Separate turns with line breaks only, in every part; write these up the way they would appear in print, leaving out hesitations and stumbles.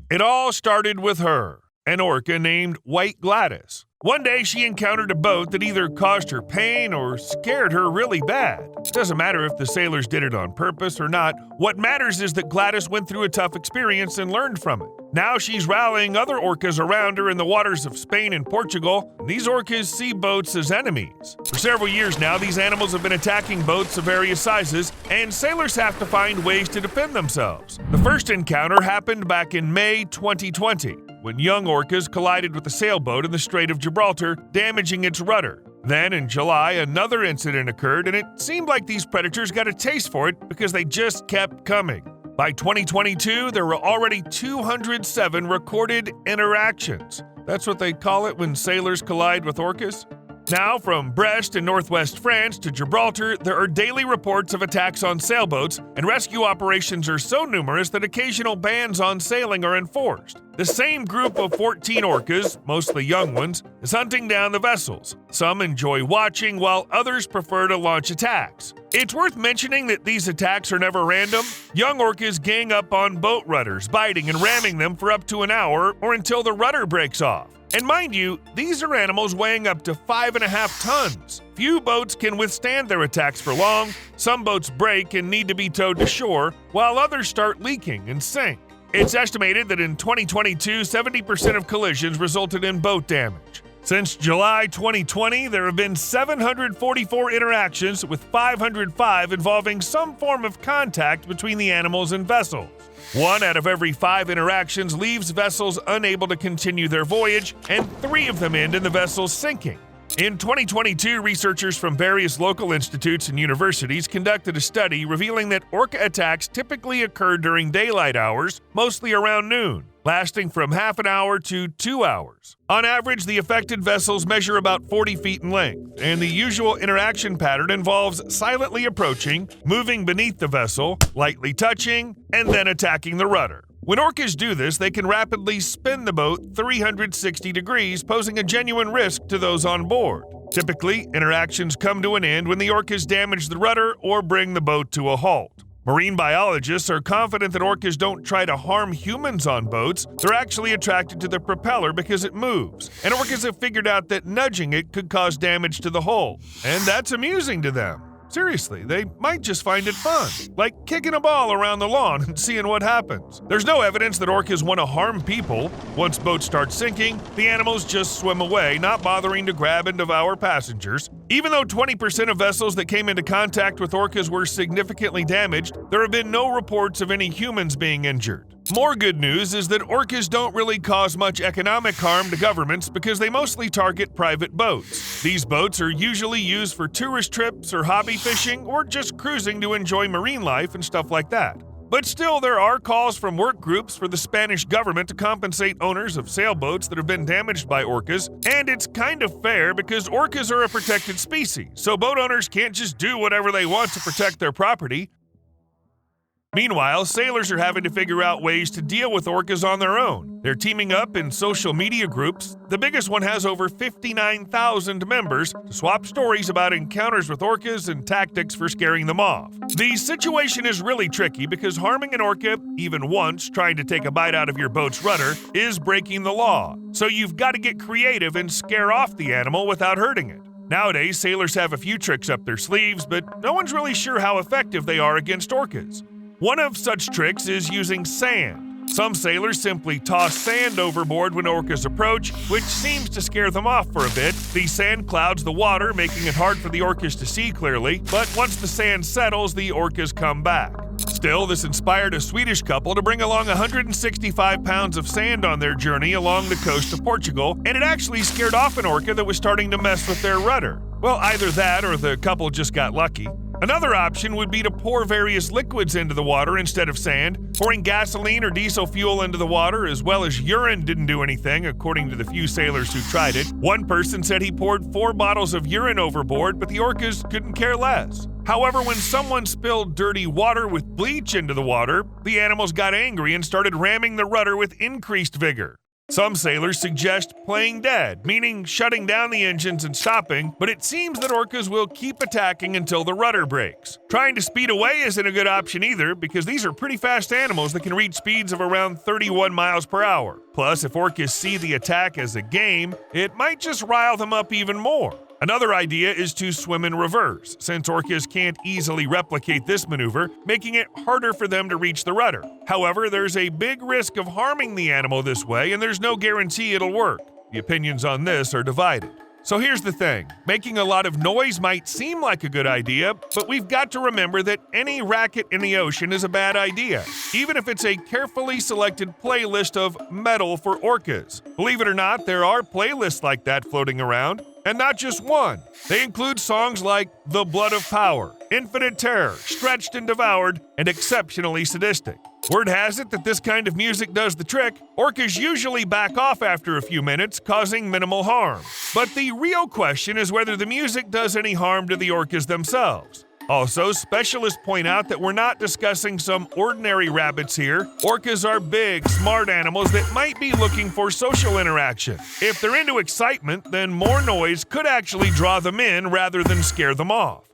It all started with her, an orca named White Gladys. One day she encountered a boat that either caused her pain or scared her really bad. It doesn't matter if the sailors did it on purpose or not. What matters is that Gladys went through a tough experience and learned from it. Now she's rallying other orcas around her in the waters of Spain and Portugal, and these orcas see boats as enemies. For several years now, these animals have been attacking boats of various sizes, and sailors have to find ways to defend themselves. The first encounter happened back in May 2020. When young orcas collided with a sailboat in the Strait of Gibraltar, damaging its rudder. Then, in July, another incident occurred, and it seemed like these predators got a taste for it because they just kept coming. By 2022, there were already 207 recorded interactions. That's what they call it when sailors collide with orcas. Now, from Brest in northwest France to Gibraltar, there are daily reports of attacks on sailboats, and rescue operations are so numerous that occasional bans on sailing are enforced. The same group of 14 orcas, mostly young ones, is hunting down the vessels. Some enjoy watching, while others prefer to launch attacks. It's worth mentioning that these attacks are never random. Young orcas gang up on boat rudders, biting and ramming them for up to an hour or until the rudder breaks off. And mind you, these are animals weighing up to 5.5 tons. Few boats can withstand their attacks for long. Some boats break and need to be towed to shore, while others start leaking and sink. It's estimated that in 2022, 70% of collisions resulted in boat damage. Since July 2020, there have been 744 interactions, with 505 involving some form of contact between the animals and vessels. 1 out of every 5 interactions leaves vessels unable to continue their voyage, and 3 of them end in the vessels sinking. In 2022, researchers from various local institutes and universities conducted a study revealing that orca attacks typically occur during daylight hours, mostly around noon, lasting from half an hour to 2 hours. On average, the affected vessels measure about 40 feet in length, and the usual interaction pattern involves silently approaching, moving beneath the vessel, lightly touching, and then attacking the rudder. When orcas do this, they can rapidly spin the boat 360 degrees, posing a genuine risk to those on board. Typically, interactions come to an end when the orcas damage the rudder or bring the boat to a halt. Marine biologists are confident that orcas don't try to harm humans on boats. They're actually attracted to the propeller because it moves. And orcas have figured out that nudging it could cause damage to the hull. And that's amusing to them. Seriously, they might just find it fun, like kicking a ball around the lawn and seeing what happens. There's no evidence that orcas want to harm people. Once boats start sinking, the animals just swim away, not bothering to grab and devour passengers. Even though 20% of vessels that came into contact with orcas were significantly damaged, there have been no reports of any humans being injured. More good news is that orcas don't really cause much economic harm to governments because they mostly target private boats. These boats are usually used for tourist trips or hobby fishing or just cruising to enjoy marine life and stuff like that. But still, there are calls from work groups for the Spanish government to compensate owners of sailboats that have been damaged by orcas, and it's kind of fair because orcas are a protected species, so boat owners can't just do whatever they want to protect their property. Meanwhile, sailors are having to figure out ways to deal with orcas on their own. They're teaming up in social media groups. The biggest one has over 59,000 members to swap stories about encounters with orcas and tactics for scaring them off. The situation is really tricky because harming an orca, even once trying to take a bite out of your boat's rudder, is breaking the law. So you've got to get creative and scare off the animal without hurting it. Nowadays, sailors have a few tricks up their sleeves, but no one's really sure how effective they are against orcas. One of such tricks is using sand. Some sailors simply toss sand overboard when orcas approach, which seems to scare them off for a bit. The sand clouds the water, making it hard for the orcas to see clearly, but once the sand settles, the orcas come back. Still, this inspired a Swedish couple to bring along 165 pounds of sand on their journey along the coast of Portugal, and it actually scared off an orca that was starting to mess with their rudder. Well, either that or the couple just got lucky. Another option would be to pour various liquids into the water instead of sand. Pouring gasoline or diesel fuel into the water, as well as urine, didn't do anything, according to the few sailors who tried it. One person said he poured 4 bottles of urine overboard, but the orcas couldn't care less. However, when someone spilled dirty water with bleach into the water, the animals got angry and started ramming the rudder with increased vigor. Some sailors suggest playing dead, meaning shutting down the engines and stopping, but it seems that orcas will keep attacking until the rudder breaks. Trying to speed away isn't a good option either, because these are pretty fast animals that can reach speeds of around 31 miles per hour. Plus, if orcas see the attack as a game, it might just rile them up even more. Another idea is to swim in reverse, since orcas can't easily replicate this maneuver, making it harder for them to reach the rudder. However, there's a big risk of harming the animal this way, and there's no guarantee it'll work. The opinions on this are divided. So here's the thing, making a lot of noise might seem like a good idea, but we've got to remember that any racket in the ocean is a bad idea, even if it's a carefully selected playlist of metal for orcas. Believe it or not, there are playlists like that floating around, and not just one. They include songs like The Blood of Power, Infinite Terror, Stretched and Devoured, and Exceptionally Sadistic. Word has it that this kind of music does the trick. Orcas usually back off after a few minutes, causing minimal harm. But the real question is whether the music does any harm to the orcas themselves. Also, specialists point out that we're not discussing some ordinary rabbits here. Orcas are big, smart animals that might be looking for social interaction. If they're into excitement, then more noise could actually draw them in rather than scare them off.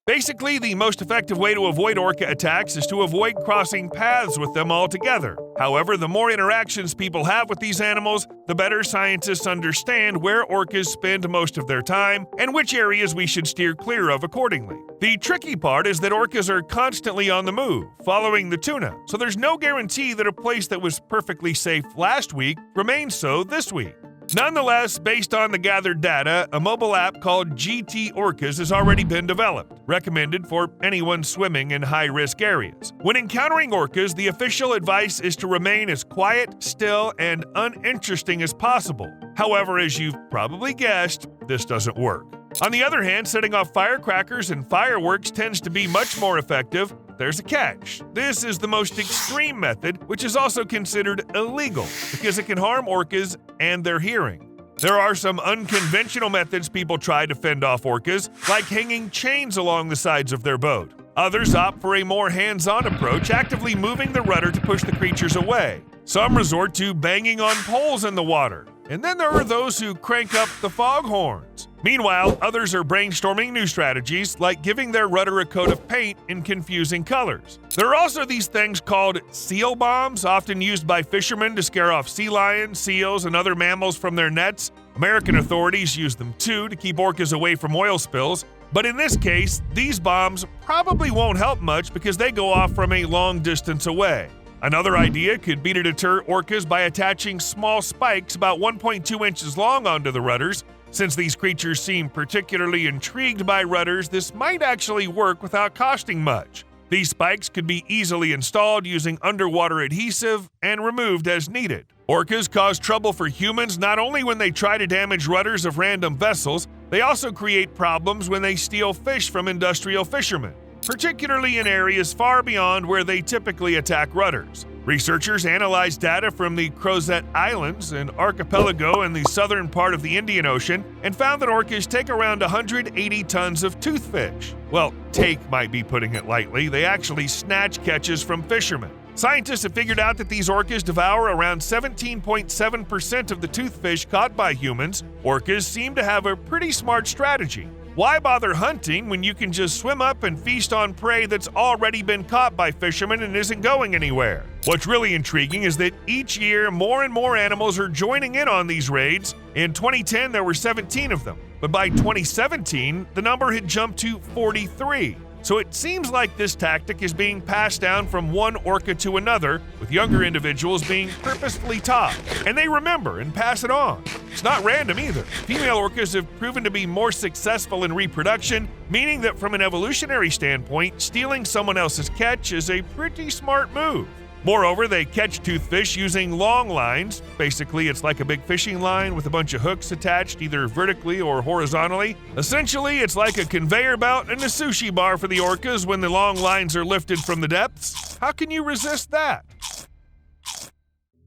Basically, the most effective way to avoid orca attacks is to avoid crossing paths with them altogether. However, the more interactions people have with these animals, the better scientists understand where orcas spend most of their time and which areas we should steer clear of accordingly. The tricky part is that orcas are constantly on the move, following the tuna, so there's no guarantee that a place that was perfectly safe last week remains so this week. Nonetheless, based on the gathered data, a mobile app called GT Orcas has already been developed, recommended for anyone swimming in high-risk areas. When encountering orcas, the official advice is to remain as quiet, still, and uninteresting as possible. However, as you've probably guessed, this doesn't work. On the other hand, setting off firecrackers and fireworks tends to be much more effective. There's a catch. This is the most extreme method, which is also considered illegal because it can harm orcas and their hearing. There are some unconventional methods people try to fend off orcas, like hanging chains along the sides of their boat. Others opt for a more hands-on approach, actively moving the rudder to push the creatures away. Some resort to banging on poles in the water. And then there are those who crank up the foghorns. Meanwhile, others are brainstorming new strategies, like giving their rudder a coat of paint in confusing colors. There are also these things called seal bombs, often used by fishermen to scare off sea lions, seals, and other mammals from their nets. American authorities use them too to keep orcas away from oil spills. But in this case, these bombs probably won't help much because they go off from a long distance away. Another idea could be to deter orcas by attaching small spikes about 1.2 inches long onto the rudders. Since these creatures seem particularly intrigued by rudders, this might actually work without costing much. These spikes could be easily installed using underwater adhesive and removed as needed. Orcas cause trouble for humans not only when they try to damage rudders of random vessels, they also create problems when they steal fish from industrial fishermen, particularly in areas far beyond where they typically attack rudders. Researchers analyzed data from the Crozet Islands, an archipelago in the southern part of the Indian Ocean, and found that orcas take around 180 tons of toothfish. Well, take might be putting it lightly. They actually snatch catches from fishermen. Scientists have figured out that these orcas devour around 17.7% of the toothfish caught by humans. Orcas seem to have a pretty smart strategy. Why bother hunting when you can just swim up and feast on prey that's already been caught by fishermen and isn't going anywhere? What's really intriguing is that each year more and more animals are joining in on these raids. In 2010, there were 17 of them, but by 2017, the number had jumped to 43. So it seems like this tactic is being passed down from one orca to another, with younger individuals being purposefully taught. And they remember and pass it on. It's not random either. Female orcas have proven to be more successful in reproduction, meaning that from an evolutionary standpoint, stealing someone else's catch is a pretty smart move. Moreover, they catch toothfish using long lines. Basically, it's like a big fishing line with a bunch of hooks attached either vertically or horizontally. Essentially, it's like a conveyor belt and a sushi bar for the orcas when the long lines are lifted from the depths. How can you resist that?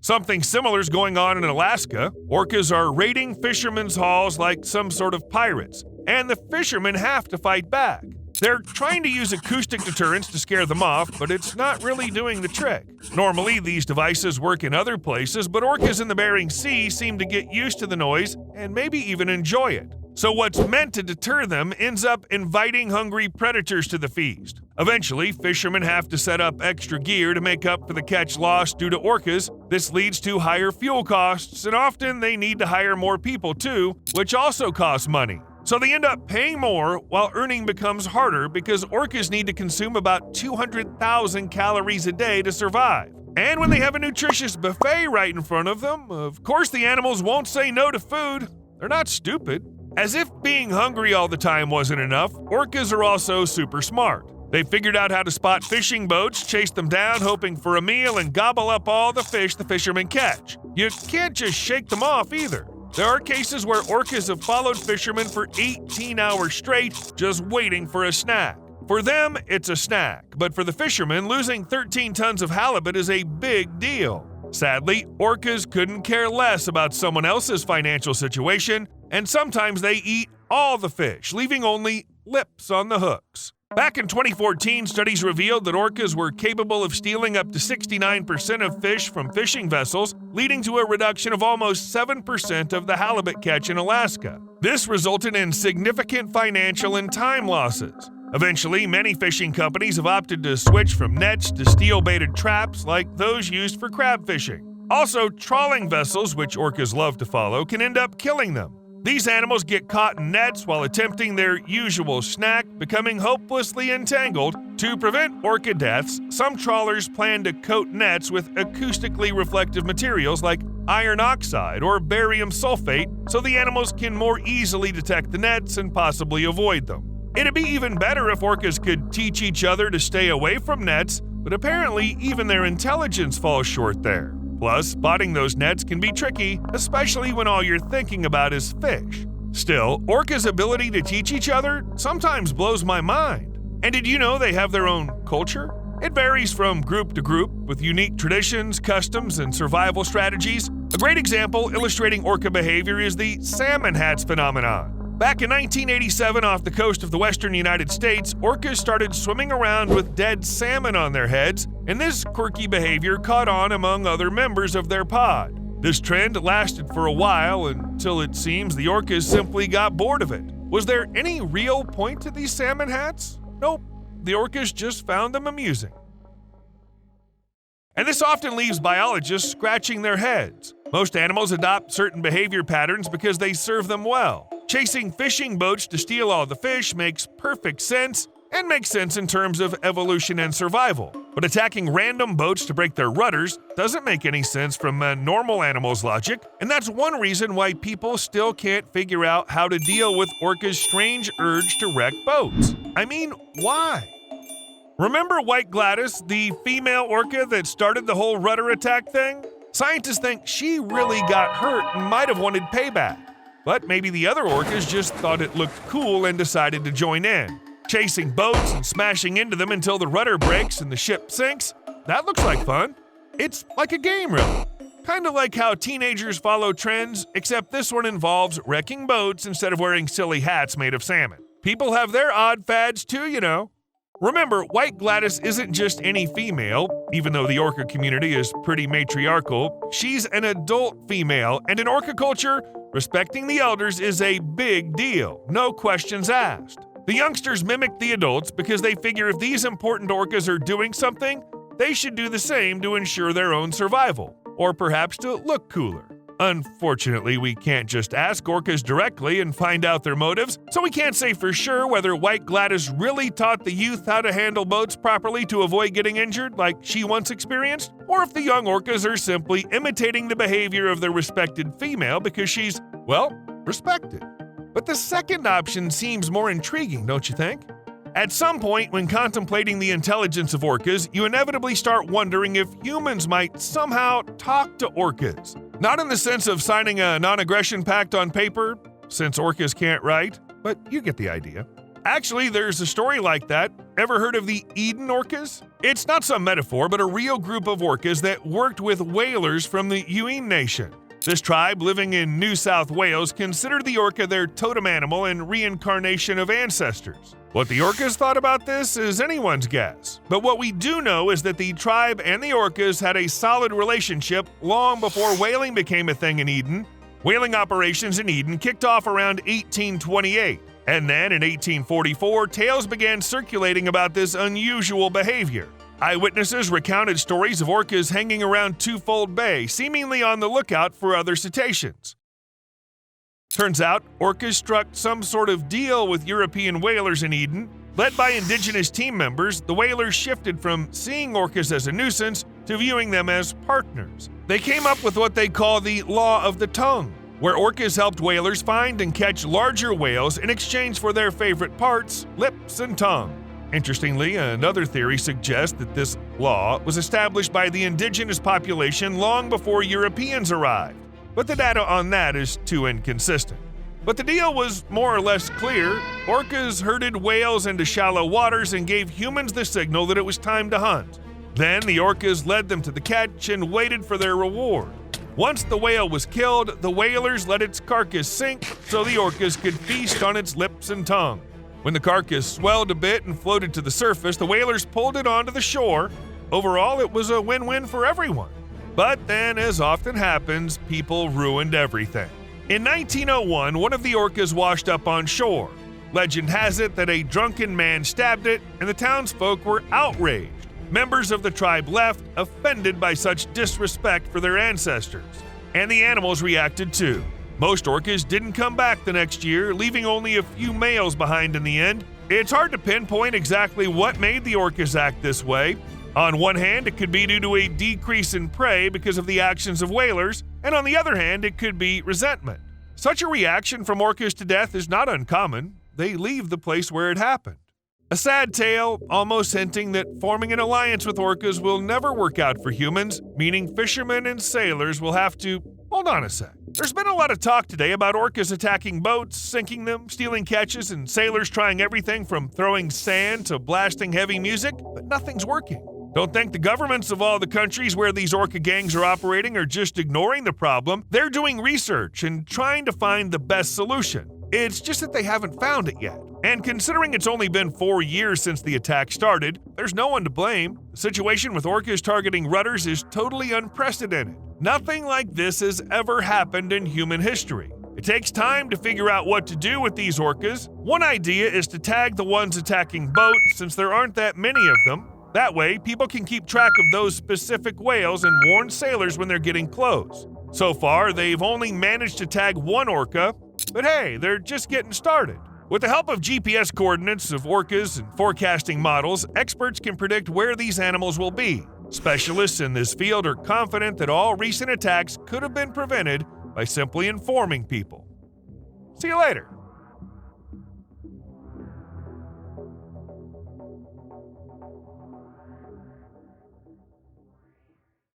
Something similar is going on in Alaska. Orcas are raiding fishermen's hauls like some sort of pirates, and the fishermen have to fight back. They're trying to use acoustic deterrents to scare them off, but it's not really doing the trick. Normally, these devices work in other places, but orcas in the Bering Sea seem to get used to the noise and maybe even enjoy it. So what's meant to deter them ends up inviting hungry predators to the feast. Eventually, fishermen have to set up extra gear to make up for the catch lost due to orcas. This leads to higher fuel costs, and often they need to hire more people too, which also costs money. So they end up paying more while earning becomes harder because orcas need to consume about 200,000 calories a day to survive. And when they have a nutritious buffet right in front of them, of course the animals won't say no to food. They're not stupid. As if being hungry all the time wasn't enough, orcas are also super smart. They figured out how to spot fishing boats, chase them down hoping for a meal, and gobble up all the fish the fishermen catch. You can't just shake them off either. There are cases where orcas have followed fishermen for 18 hours straight, just waiting for a snack. For them, it's a snack, but for the fishermen, losing 13 tons of halibut is a big deal. Sadly, orcas couldn't care less about someone else's financial situation, and sometimes they eat all the fish, leaving only lips on the hooks. Back in 2014, studies revealed that orcas were capable of stealing up to 69% of fish from fishing vessels, leading to a reduction of almost 7% of the halibut catch in Alaska. This resulted in significant financial and time losses. Eventually, many fishing companies have opted to switch from nets to steel-baited traps like those used for crab fishing. Also, trawling vessels, which orcas love to follow, can end up killing them. These animals get caught in nets while attempting their usual snack, becoming hopelessly entangled. To prevent orca deaths, some trawlers plan to coat nets with acoustically reflective materials like iron oxide or barium sulfate so the animals can more easily detect the nets and possibly avoid them. It'd be even better if orcas could teach each other to stay away from nets, but apparently even their intelligence falls short there. Plus, spotting those nets can be tricky, especially when all you're thinking about is fish. Still, orcas' ability to teach each other sometimes blows my mind. And did you know they have their own culture? It varies from group to group, with unique traditions, customs, and survival strategies. A great example illustrating orca behavior is the salmon hats phenomenon. Back in 1987, off the coast of the western United States, orcas started swimming around with dead salmon on their heads, and this quirky behavior caught on among other members of their pod. This trend lasted for a while until it seems the orcas simply got bored of it. Was there any real point to these salmon hats? Nope, the orcas just found them amusing. And this often leaves biologists scratching their heads. Most animals adopt certain behavior patterns because they serve them well. Chasing fishing boats to steal all the fish makes perfect sense, and makes sense in terms of evolution and survival. But attacking random boats to break their rudders doesn't make any sense from a normal animal's logic, and that's one reason why people still can't figure out how to deal with orcas' strange urge to wreck boats. I mean, why? Remember White Gladys, the female orca that started the whole rudder attack thing? Scientists think she really got hurt and might have wanted payback. But maybe the other orcas just thought it looked cool and decided to join in. Chasing boats and smashing into them until the rudder breaks and the ship sinks? That looks like fun. It's like a game, really. Kind of like how teenagers follow trends, except this one involves wrecking boats instead of wearing silly hats made of salmon. People have their odd fads too, you know. Remember, White Gladys isn't just any female, even though the orca community is pretty matriarchal. She's an adult female, and in orca culture, respecting the elders is a big deal, no questions asked. The youngsters mimic the adults because they figure if these important orcas are doing something, they should do the same to ensure their own survival, or perhaps to look cooler. Unfortunately, we can't just ask orcas directly and find out their motives, so we can't say for sure whether White Gladys really taught the youth how to handle boats properly to avoid getting injured like she once experienced, or if the young orcas are simply imitating the behavior of their respected female because she's, well, respected. But the second option seems more intriguing, don't you think? At some point, when contemplating the intelligence of orcas, you inevitably start wondering if humans might somehow talk to orcas. Not in the sense of signing a non-aggression pact on paper, since orcas can't write, but you get the idea. Actually, there's a story like that. Ever heard of the Eden orcas? It's not some metaphor, but a real group of orcas that worked with whalers from the Yuin Nation. This tribe, living in New South Wales, considered the orca their totem animal and reincarnation of ancestors. What the Orcas thought about this is anyone's guess, but what we do know is that the tribe and the Orcas had a solid relationship long before whaling became a thing in Eden. Whaling operations in Eden kicked off around 1828, and then in 1844, tales began circulating about this unusual behavior. Eyewitnesses recounted stories of orcas hanging around Twofold Bay, seemingly on the lookout for other cetaceans. Turns out, orcas struck some sort of deal with European whalers in Eden. Led by indigenous team members, the whalers shifted from seeing orcas as a nuisance to viewing them as partners. They came up with what they call the Law of the Tongue, where orcas helped whalers find and catch larger whales in exchange for their favorite parts, lips and tongue. Interestingly, another theory suggests that this law was established by the indigenous population long before Europeans arrived, but the data on that is too inconsistent. But the deal was more or less clear. Orcas herded whales into shallow waters and gave humans the signal that it was time to hunt. Then the orcas led them to the catch and waited for their reward. Once the whale was killed, the whalers let its carcass sink so the orcas could feast on its lips and tongue. When the carcass swelled a bit and floated to the surface, the whalers pulled it onto the shore. Overall, it was a win-win for everyone. But then, as often happens, people ruined everything. In 1901, one of the orcas washed up on shore. Legend has it that a drunken man stabbed it, and the townsfolk were outraged. Members of the tribe left, offended by such disrespect for their ancestors. And the animals reacted too. Most orcas didn't come back the next year, leaving only a few males behind in the end. It's hard to pinpoint exactly what made the orcas act this way. On one hand, it could be due to a decrease in prey because of the actions of whalers, and on the other hand, it could be resentment. Such a reaction from orcas to death is not uncommon. They leave the place where it happened. A sad tale, almost hinting that forming an alliance with orcas will never work out for humans, meaning fishermen and sailors will have to... Hold on a sec. There's been a lot of talk today about orcas attacking boats, sinking them, stealing catches, and sailors trying everything from throwing sand to blasting heavy music, but nothing's working. Don't think the governments of all the countries where these orca gangs are operating are just ignoring the problem. They're doing research and trying to find the best solution. It's just that they haven't found it yet. And considering it's only been 4 years since the attack started, there's no one to blame. The situation with orcas targeting rudders is totally unprecedented. Nothing like this has ever happened in human history. It takes time to figure out what to do with these orcas. One idea is to tag the ones attacking boats since there aren't that many of them. That way, people can keep track of those specific whales and warn sailors when they're getting close. So far, they've only managed to tag one orca, but hey, they're just getting started. With the help of GPS coordinates of orcas and forecasting models, experts can predict where these animals will be. Specialists in this field are confident that all recent attacks could have been prevented by simply informing people. See you later.